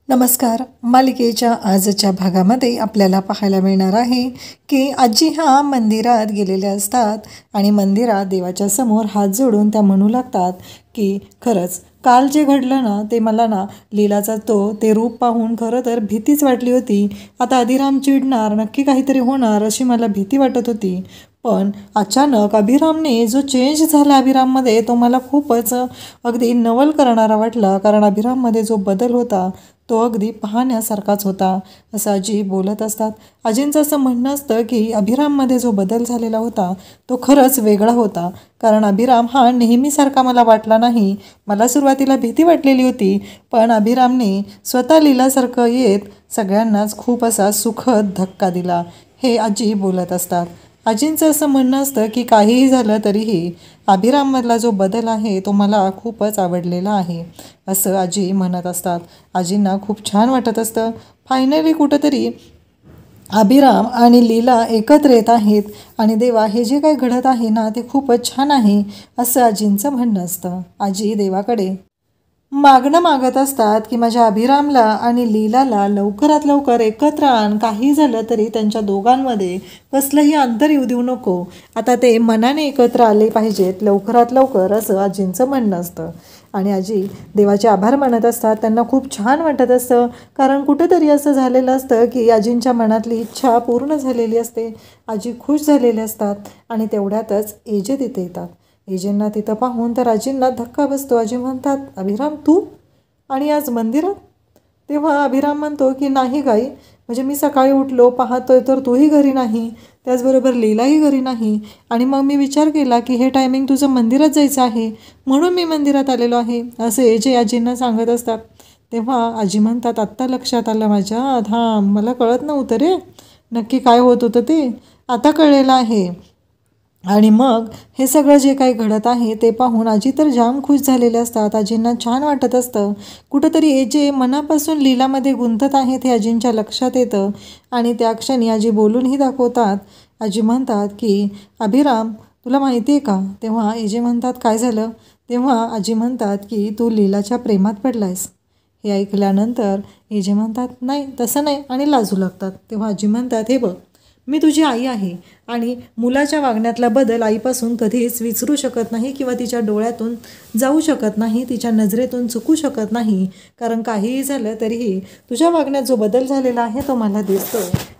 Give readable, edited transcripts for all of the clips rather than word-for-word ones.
नमस्कार. मालिकेच्या आजच्या भागामध्ये आपल्याला पाहायला मिळणार आहे की आजी ह्या मंदिरात गेलेल्या असतात आणि मंदिरात देवाच्या समोर हात जोडून त्या म्हणू लागतात की खरंच काल जे घडलं ना ते मला ना लीलाचा ते रूप पाहून खरं तर भीतीच वाटली होती. आता अभिराम चिडणार, नक्की काहीतरी होणार अशी मला भीती वाटत होती. पण अचानक अभिरामने जो चेंज झाला अभिराममध्ये तो मला खूपच अगदी नवल करणारा वाटला. कारण अभिराममध्ये जो बदल होता तो अगदी पाहण्यासारखाच होता असं आजी बोलत असतात. आजींचं असं म्हणणं असतं की अभिराममध्ये जो बदल झालेला होता तो खरंच वेगळा होता. कारण अभिराम हा नेहमीसारखा मला वाटला नाही. मला सुरुवातीला भीती वाटलेली होती, पण अभिरामने स्वतः लीलासारखं येत सगळ्यांनाच खूप असा सुखद धक्का दिला, हे आजी बोलत असतात. आजींचं असं म्हणणं असतं की काहीही झालं तरीही अभिराममधला जो बदल आहे तो मला खूपच आवडलेला आहे असं आजी म्हणत असतात. आजींना खूप छान वाटत असतं. फायनली कुठंतरी अभिराम आणि लीला एकत्र येत आहेत आणि देवा हे जे काही घडत आहे ना ते खूपच छान आहे असं आजींचं म्हणणं असतं. आजी देवाकडे मागणं मागत असतात की माझ्या अभिरामला आणि लीलाला लवकरात लवकर एकत्र आण. काही झालं तरी त्यांच्या दोघांमध्ये कसलंही अंतर येऊ देऊ नको. आता ते मनाने एकत्र आले पाहिजेत लवकरात लवकर असं आजींचं म्हणणं असतं. आणि आजी देवाचे आभार मानत असतात. त्यांना खूप छान वाटत असतं. कारण कुठेतरी असं झालेलं असतं की आजींच्या मनातली इच्छा पूर्ण झालेली असते. आजी खुश झालेले असतात आणि तेवढ्यातच एजे तिथे येतात. एजेंना तिथं पाहून तर आजींना धक्का बसतो. आजी म्हणतात, अभिराम तू आणि आज मंदिरात? तेव्हा अभिराम म्हणतो की नाही गाई, म्हणजे मी सकाळी उठलो पाहतोय तर तूही घरी नाही, त्याचबरोबर लीलाही घरी नाही. आणि मग मी विचार केला की हे टायमिंग तुझं मंदिरात जायचं आहे म्हणून मी मंदिरात आलेलो आहे असं एजे आजींना सांगत असतात. तेव्हा आजी म्हणतात, आत्ता लक्षात आलं माझ्या, हां मला कळत नव्हतं रे नक्की काय होत होतं ते, आता कळलेलं आहे. आणि मग हे सगळं जे काही घडत आहे ते पाहून आजी तर जाम खुश झालेले असतात. आजींना छान वाटत असतं. कुठंतरी एजे मनापासून लीलामध्ये गुंतत आहेत हे आजींच्या लक्षात येतं आणि त्या क्षणी आजी बोलूनही दाखवतात. आजी म्हणतात की अभिराम तुला माहिती आहे का? तेव्हा एजे म्हणतात काय झालं? तेव्हा आजी म्हणतात की तू लीलाच्या प्रेमात पडलायस. हे ऐकल्यानंतर एजे म्हणतात नाही तसं नाही आणि लाजू लागतात. तेव्हा आजी म्हणतात हे बघ, मी तुझी आई आहे आणि मुलाच्या वागण्यातला बदल आईपासून कधीच विसरू शकत नाही किंवा तिच्या डोळ्यातून जाऊ शकत नाही, तिच्या नजरेतून चुकू शकत नाही. कारण काहीही झालं तरीही तुझ्या वागण्यात जो बदल झालेला आहे तो मला दिसतो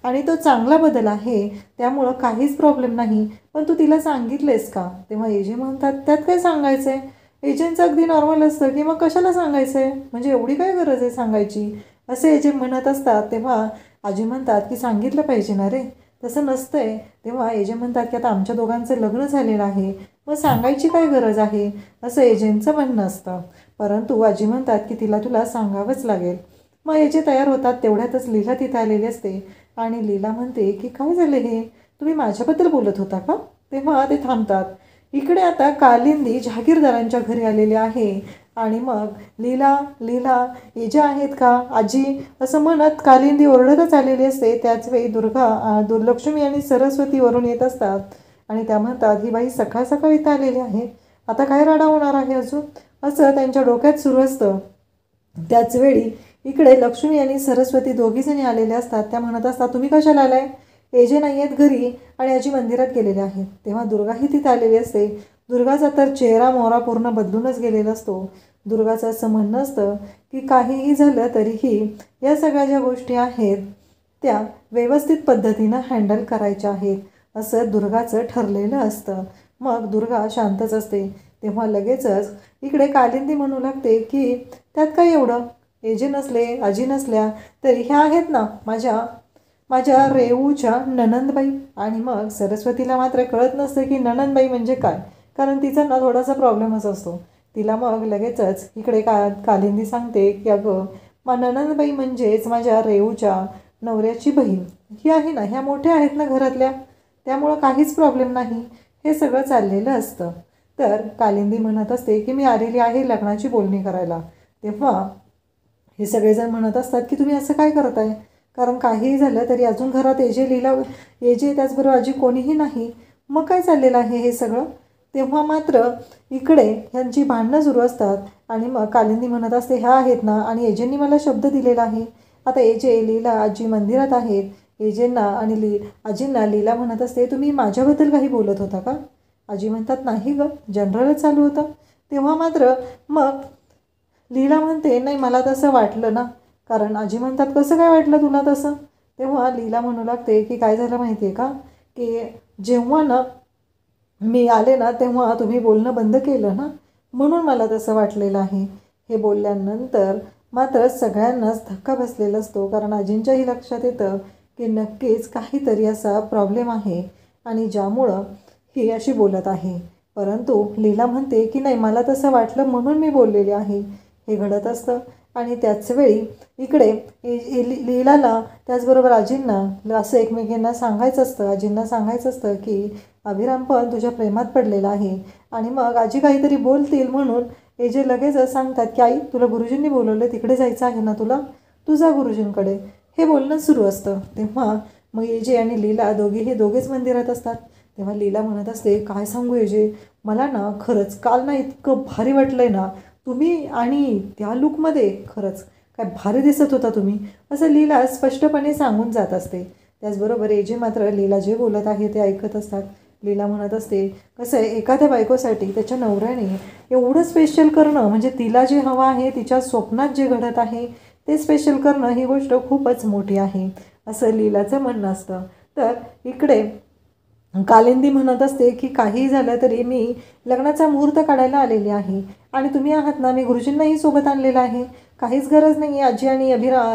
आणि तो चांगला बदल आहे, त्यामुळं काहीच प्रॉब्लेम नाही. पण तू तिला सांगितलेस का? तेव्हा एजे म्हणतात त्यात काय सांगायचं आहे, एजेंचं अगदी नॉर्मल असतं की मग कशाला सांगायचं आहे, म्हणजे एवढी काय गरज आहे सांगायची असे एजे म्हणत असतात. तेव्हा आजी म्हणतात की सांगितलं पाहिजे ना रे, तसं नसतंय. तेव्हा एजे म्हणतात की आता आमच्या दोघांचं लग्न झालेलं आहे, मग सांगायची काय गरज आहे असं एजेंचं म्हणणं असतं. परंतु आजी म्हणतात की तुला सांगावंच लागेल. मग एजे तयार होतात. तेवढ्यातच लीला तिथे आलेली असते आणि लीला म्हणते की काय झालं हे, तुम्ही माझ्याबद्दल बोलत होता का? तेव्हा ते थांबतात. इकडे आता कालिंदी जहागीरदारांच्या घरी आलेली आहे आणि मग लीला लीला एजे आहेत का आजी असं म्हणत कालिंदी ओरडतच आलेली असते. त्याचवेळी दुर्लक्ष्मी आणि सरस्वती वरून येत असतात आणि त्या म्हणतात ही बाई सकाळ सकाळ इथं आलेली आहे, आता काय राडा होणार आहे अजून असं त्यांच्या डोक्यात सुरू असतं. त्याचवेळी इकडे लक्ष्मी आणि सरस्वती दोघीजणी आलेले असतात. त्या म्हणत असतात तुम्ही कशाला आलाय? एजे नाही आहेत घरी आणि आजी मंदिरात गेलेले आहेत. तेव्हा दुर्गाही तिथे आलेली असते. दुर्गाचा तर चेहरा मोहरा पूर्ण बदलूनच गेलेला असतो. दुर्गाचं असं म्हणणं असतं की काहीही झालं तरीही या सगळ्या ज्या गोष्टी आहेत त्या व्यवस्थित पद्धतीनं हँडल करायच्या आहेत असं दुर्गाचं ठरलेलं असतं. मग दुर्गा शांतच असते. तेव्हा लगेचच इकडे कालिंदी म्हणू लागते की त्यात काय एवढं, एजे नसले आजी नसल्या तरी ह्या आहेत ना माझ्या रेऊच्या ननंदबाई. आणि मग सरस्वतीला मात्र कळत नसतं की ननंदबाई म्हणजे काय, कारण तिचा ना थोडासा प्रॉब्लेमच असतो. तिला मग लगेचच इकडे कालिंदी सांगते की अगं ननंदबाई म्हणजेच माझ्या रेऊच्या नवऱ्याची बहीण ही आहे ना, ह्या मोठ्या आहेत ना घरातल्या, त्यामुळं काहीच प्रॉब्लेम नाही. हे सगळं चाललेलं असतं. तर कालिंदी म्हणत असते की मी आलेली आहे लग्नाची बोलणी करायला. तेव्हा हे सगळेजण म्हणत असतात की तुम्ही असं काय करताय, कारण काहीही झालं तरी अजून घरात एजे लीला एजे त्याचबरोबर आजी कोणीही नाही, मग काय चाललेलं आहे हे सगळं. तेव्हा मात्र इकडे ह्यांची भांडणं सुरू असतात आणि मग कालिंदी म्हणत असते ह्या आहेत ना आणि एजेंनी मला शब्द दिलेला आहे. आता एजे लीला आजी मंदिरात आहेत. एजेंना आणि आजींना लीला म्हणत असते तुम्ही माझ्याबद्दल काही बोलत होता का? आजी म्हणतात नाही गं, जनरलच चालू होतं. तेव्हा मात्र मग लीला म्हणते नाही मला तसं वाटलं ना. कारण आजी म्हणतात कसं काय वाटलं तुला तसं? तेव्हा लीला म्हणू लागते की काय झालं माहिती आहे का, की जेव्हा ना मी आले ना तेव्हा तुम्ही बोलणं बंद केलं ना, म्हणून मला तसं वाटलेलं आहे. हे बोलल्यानंतर मात्र सगळ्यांनाच धक्का बसलेला असतो. कारण आजींच्याही लक्षात येतं की नक्कीच काहीतरी असा प्रॉब्लेम आहे आणि ज्यामुळं ही अशी बोलत आहे. परंतु लीला म्हणते की नाही मला तसं वाटलं म्हणून मी बोललेली आहे. हे घडत असतं आणि त्याचवेळी इकडे लीलाला त्याचबरोबर आजींना असं एकमेकींना सांगायचं असतं. आजींना सांगायचं असतं की अभिराम पण तुझ्या प्रेमात पडलेला आहे. आणि मग आजी काहीतरी बोलतील म्हणून एजे लगेचच सांगतात की आई तुला गुरुजींनी बोलवलं, तिकडे जायचं आहे ना तुला, तू जा गुरुजींकडे. हे बोलणं सुरू असतं. तेव्हा मग एजे आणि लीला दोघेच मंदिरात असतात. तेव्हा लीला म्हणत असते काय सांगू एजे, मला ना खरंच काल ना इतकं भारी वाटलंय ना, तुम्ही आणि त्या लुकमध्ये खरंच काय भारी दिसत होता तुम्ही, असं लीला स्पष्टपणे सांगून जात असते. त्याचबरोबर एजे मात्र लीला जे बोलत आहे ते ऐकत असतात. लीला म्हणत असते कसं आहे एखाद्या बायकोसाठी त्याच्या नवऱ्याने एवढं स्पेशल करणं म्हणजे तिला जे हवं आहे तिच्या स्वप्नात जे घडत आहे ते स्पेशल करणं ही गोष्ट खूपच मोठी आहे असं लीलाचं म्हणणं असतं. तर इकडे कालिंदी म्हणत असते की काहीही झालं तरी मी लग्नाचा मुहूर्त काढायला आलेली आहे आणि तुम्ही आहात ना, मी गुरुजींनाही सोबत आणलेलं आहे. काहीच गरज नाही आहे आजी आणि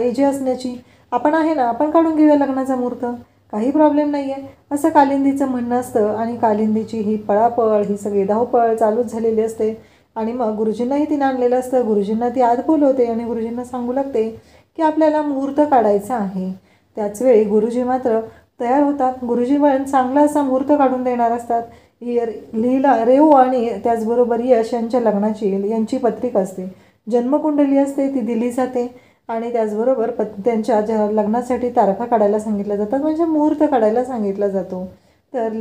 एजे असण्याची. आपण आहे ना, आपण काढून घेऊया लग्नाचा मुहूर्त, काही प्रॉब्लेम नाही आहे असं कालिंदीचं म्हणणं असतं. आणि कालिंदीची ही पळापळ ही सगळी धावपळ चालूच झालेली असते. आणि मग गुरुजींनाही तिनं आणलेलं असतं. गुरुजींना ती आत बोलवते आणि गुरुजींना सांगू लागते की आपल्याला मुहूर्त काढायचा आहे. त्याचवेळी गुरुजी मात्र तयार होतात. गुरुजी पण चांगला असा मुहूर्त काढून देणार असतात. लीला रेऊ आणि त्याचबरोबर यश यांच्या लग्नाची यांची पत्रिका असते, जन्मकुंडली असते, ती दिली जाते. आणि त्याचबरोबर त्यांच्या लग्नासाठी तारखा काढायला सांगितल्या जातात, म्हणजे मुहूर्त काढायला सांगितला जातो. तर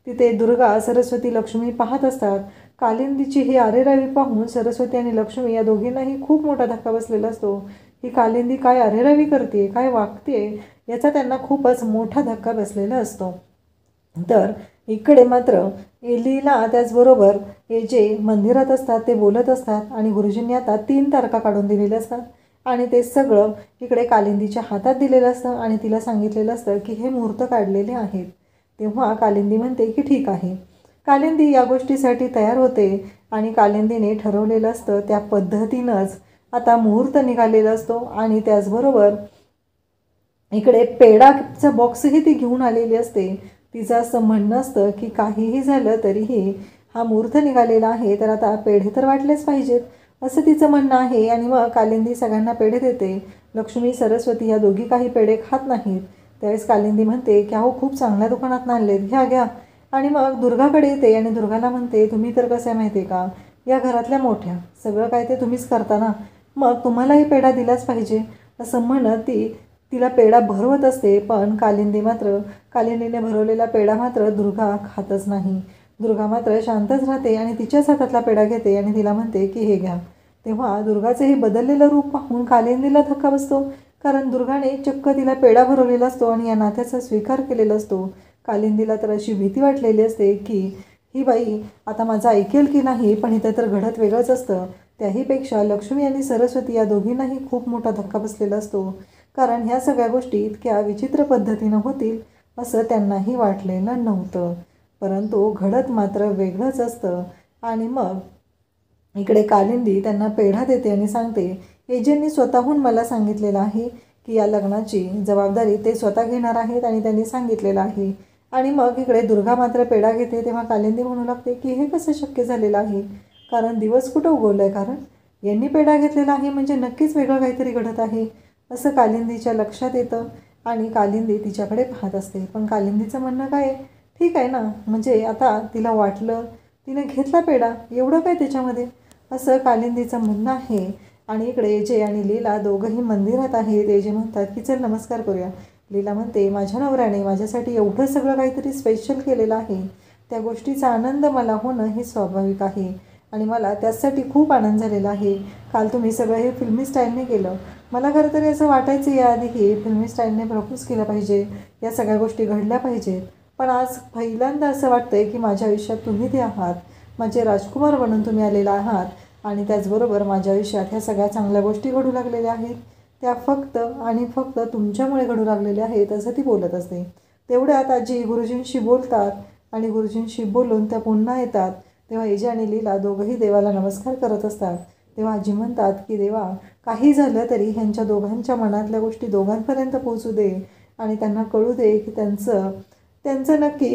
तिथे दुर्गा सरस्वती लक्ष्मी पाहत असतात. कालिंदीची ही अरेरावी पाहून सरस्वती आणि लक्ष्मी या दोघींनाही खूप मोठा धक्का बसलेला असतो. ही कालिंदी काय अरेरावी करते, काय वागते, याचा त्यांना खूपच मोठा धक्का बसलेला असतो. तर इकडे मात्र लीला त्याचबरोबर जे मंदिरात असतात ते बोलत असतात आणि गुरुजींनी आता 3 तारखा काढून दिलेल्या असतात आणि ते सगळं इकडे कालिंदीच्या हातात दिलेलं असतं आणि तिला सांगितलेलं असतं की हे मुहूर्त काढलेले आहेत. तेव्हा कालिंदी म्हणते की ठीक आहे. कालिंदी या गोष्टीसाठी तयार होते आणि कालिंदीने ठरवलेलं असतं त्या पद्धतीनंच आता मुहूर्त निघालेला असतो. आणि त्याचबरोबर इकडे पेढाचा बॉक्सही ती घेऊन आलेली असते. तिचं असं म्हणणं असतं की काहीही झालं तरीही हा मुहूर्त निघालेला आहे तर आता पेढे तर वाटलेच पाहिजेत असं तिचं म्हणणं आहे. आणि मग कालिंदी सगळ्यांना पेढे देते. लक्ष्मी सरस्वती या दोघी काही पेढे खात नाहीत. त्यावेळेस कालिंदी म्हणते की अहो खूप चांगल्या दुकानात आणलेत, घ्या घ्या. आणि मग दुर्गाकडे येते आणि दुर्गाला म्हणते तुम्ही तर कसं आहे माहिती आहे का, या घरातल्या मोठ्या, सगळं काय ते तुम्हीच करता ना, मग तुम्हालाही पेढा दिलाच पाहिजे असं म्हणत तिला पेढा भरवत असते. पण कालिंदीने भरवलेला पेढा मात्र दुर्गा खातच नाही. दुर्गा मात्र शांतच राहते आणि तिच्याच हातातला पेढा घेते आणि तिला म्हणते की हे घ्या. तेव्हा दुर्गाचं हे बदललेलं रूप पाहून कालिंदीला धक्का बसतो. कारण दुर्गाने चक्क तिला पेढा भरवलेला असतो आणि या नात्याचा स्वीकार केलेला असतो. कालिंदीला तर अशी भीती वाटलेली असते की ही बाई आता माझं ऐकेल की नाही, पण इथं तर घडत वेगळंच असतं. त्याहीपेक्षा लक्ष्मी आणि सरस्वती या दोघींनाही खूप मोठा धक्का बसलेला असतो. कारण ह्या सगळ्या गोष्टी इतक्या विचित्र पद्धतीनं होतील असं त्यांनाही वाटलेलं नव्हतं. परंतु घडत मात्र वेगळंच असतं. आणि मग इकडे कालिंदी त्यांना पेढा देते आणि सांगते एजेंनी स्वतःहून मला सांगितलेलं आहे की या लग्नाची जबाबदारी ते स्वतः घेणार आहेत आणि त्यांनी सांगितलेलं आहे. आणि मग इकडे दुर्गा मात्र पेढा घेते. तेव्हा कालिंदी म्हणू लागते की हे कसं शक्य झालेलं आहे, कारण दिवस कुठं उगवलं आहे, कारण यांनी पेढा घेतलेला आहे म्हणजे नक्कीच वेगळं काहीतरी घडत आहे असं कालिंदीच्या लक्षात येतं. आणि कालिंदी तिच्याकडे पाहत असते. पण कालिंदीचं म्हणणं काय आहे, ठीक आहे ना, म्हणजे आता तिला वाटलं, तिने घेतला पेढा, एवढं काय त्याच्यामध्ये, असं कालिंदीचं म्हणणं आहे. आणि इकडे एजे आणि लीला दोघंही मंदिरात आहेत. एजे म्हणतात की चल नमस्कार करूया. लीला म्हणते माझ्या नवऱ्याने माझ्यासाठी एवढं सगळं काहीतरी स्पेशल केलेलं आहे, त्या गोष्टीचा आनंद मला होणं हे स्वाभाविक आहे आणि मला त्यासाठी खूप आनंद झालेला आहे. काल तुम्ही सगळं हे फिल्मी स्टाईलने केलं. मला खरं तरी असं वाटायचं याआधी की फिल्मी स्टाईलने प्रपोज केलं पाहिजे, या सगळ्या गोष्टी घडल्या पाहिजेत. पण आज पहिल्यांदा असं वाटतंय की माझ्या आयुष्यात तुम्ही ते आहात, माझे राजकुमार बनून तुम्ही आलेला आहात आणि त्याचबरोबर माझ्या आयुष्यात ह्या सगळ्या चांगल्या गोष्टी घडू लागलेल्या आहेत. त्या फक्त आणि फक्त तुमच्यामुळे घडू लागलेल्या आहेत असं ती बोलत असते. तेवढ्यात आजी गुरुजींशी बोलतात आणि गुरुजींशी बोलून त्या पुन्हा येतात. तेव्हा एजे आणि लीला दोघंही देवाला नमस्कार करत असतात. तेव्हा आजी म्हणतात की देवा, काही झालं तरी ह्यांच्या दोघांच्या मनातल्या गोष्टी दोघांपर्यंत पोहोचू दे आणि त्यांना कळू दे की त्यांचं नक्की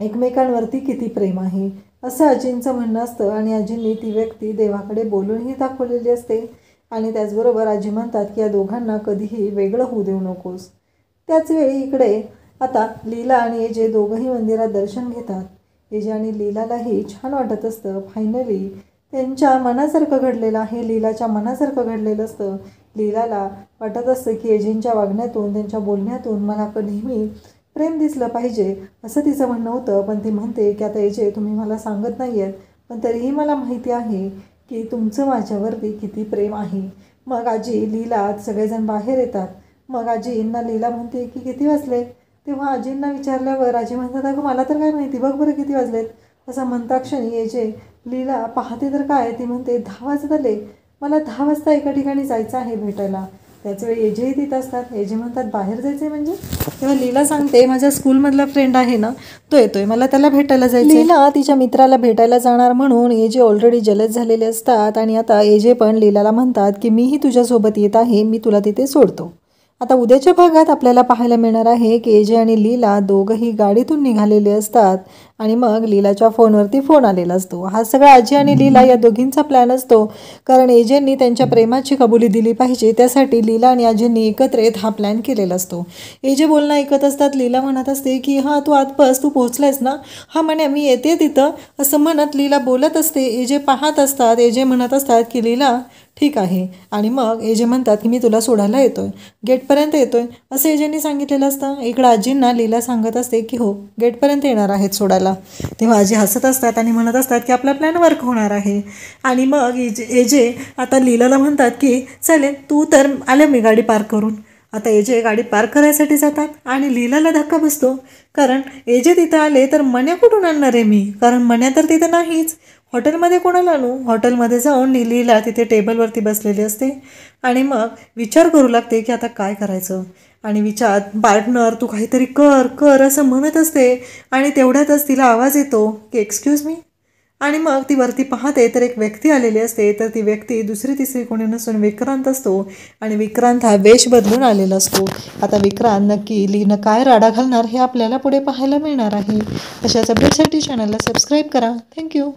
एकमेकांवरती किती प्रेम आहे, असं आजींचं म्हणणं असतं. आणि आजींनी ती व्यक्ती देवाकडे बोलूनही दाखवलेली असते. आणि त्याचबरोबर आजी म्हणतात की या दोघांना कधीही वेगळं होऊ देऊ नकोस. त्याचवेळी इकडे आता लीला आणि एजे दोघंही मंदिरात दर्शन घेतात. एजे आणि लीलालाही छान वाटत असतं. फायनली त्यांच्या मनासारखं घडलेलं आहे, लीलाच्या मनासारखं घडलेलं असतं. लीलाला वाटत असतं की एजेंच्या वागण्यातून, त्यांच्या बोलण्यातून मला नेहमी प्रेम दिसलं पाहिजे, असं तिचं म्हणणं होतं. पण ती म्हणते की आता एजे, तुम्ही मला सांगत नाही आहेत, पण तरीही मला माहिती आहे की तुमचं माझ्यावरती किती प्रेम आहे. मग आजी, लीला सगळेजण बाहेर येतात. मग आजींना लीला म्हणते की किती वाजले. तेव्हा आजींना विचारल्यावर आजी म्हणतात, अगं मला तर काय माहिती, बघ बरं किती वाजलेत. असं म्हणता क्षणी एजे लीला पाहते तर काय, ती म्हणते 10 वाजत आले, मला 10 वाजता एका ठिकाणी जायचं आहे भेटायला. त्याचवेळी एजेही तिथं असतात. एजे म्हणतात बाहेर जायचं आहे म्हणजे. तेव्हा लीला सांगते माझ्या स्कूलमधला फ्रेंड आहे ना, तो येतोय, मला त्याला भेटायला जायचं. लीला तिच्या मित्राला भेटायला जाणार म्हणून एजे ऑलरेडी जलद झालेले असतात. आणि आता एजे पण लीलाला म्हणतात की मीही तुझ्यासोबत येत आहे, मी तुला तिथे सोडतो. आता उद्याच्या भागात आपल्याला पाहायला मिळणार आहे की एजे आणि लीला दोघंही गाडीतून निघालेले असतात आणि मग लीलाच्या फोनवरती फोन आलेला असतो. हा सगळा आजी आणि लीला या दोघींचा प्लॅन असतो, कारण एजेंनी त्यांच्या प्रेमाची कबुली दिली पाहिजे, त्यासाठी लीला आणि आजींनी एकत्र येत हा प्लॅन केलेला असतो. एजे बोलणं ऐकत असतात. लीला म्हणत असते की हां तू आत बस, तू पोहोचलायस ना, हा म्हणे मी येते तिथं, असं म्हणत लीला बोलत असते. एजे पाहत असतात. एजे म्हणत असतात की लीला ठीक आहे. आणि मग एजे म्हणतात की मी तुला सोडायला येतोय, गेटपर्यंत येतोय, असं एजेंनी सांगितलेलं असतं. इकडं आजींना लीला सांगत असते की हो गेटपर्यंत येणार आहेत सोडायला. तेव्हा आजी हसत असतात आणि म्हणत असतात की आपला प्लॅन वर्क होणार आहे. आणि मग एजे आता लीलाला म्हणतात की चालेल तू तर आले, मी गाडी पार्क करून. आता एजे गाडी पार्क करायसाठी जातात आणि लीलाला धक्का बसतो, कारण एजे तिथं आले तर मण्या कुठून आणणार आहे मी, कारण मण्या तर तिथं नाहीच. हॉटेलमध्ये कोणाला आणू. हॉटेलमध्ये जाऊन लीला तिथे टेबलवरती बसलेली असते आणि मग विचार करू लागते की आता काय करायचं. आणि विचार, पार्टनर तू काहीतरी कर कर असं म्हणत असते. आणि तेवढ्यातच तिला आवाज येतो की एक्सक्यूज मी. आणि मग ती वरती पाहते तर एक व्यक्ती आलेली असते. तर ती व्यक्ती दुसरी तिसरी कोणी नसून विक्रांत असतो. आणि विक्रांत हा वेश बदलून आलेला असतो. आता विक्रांत नक्की लीनं काय राडा घालणार हे आपल्याला पुढे पाहायला मिळणार आहे. अशाच अपडेटसाठी चॅनलला सबस्क्राईब करा. थँक्यू.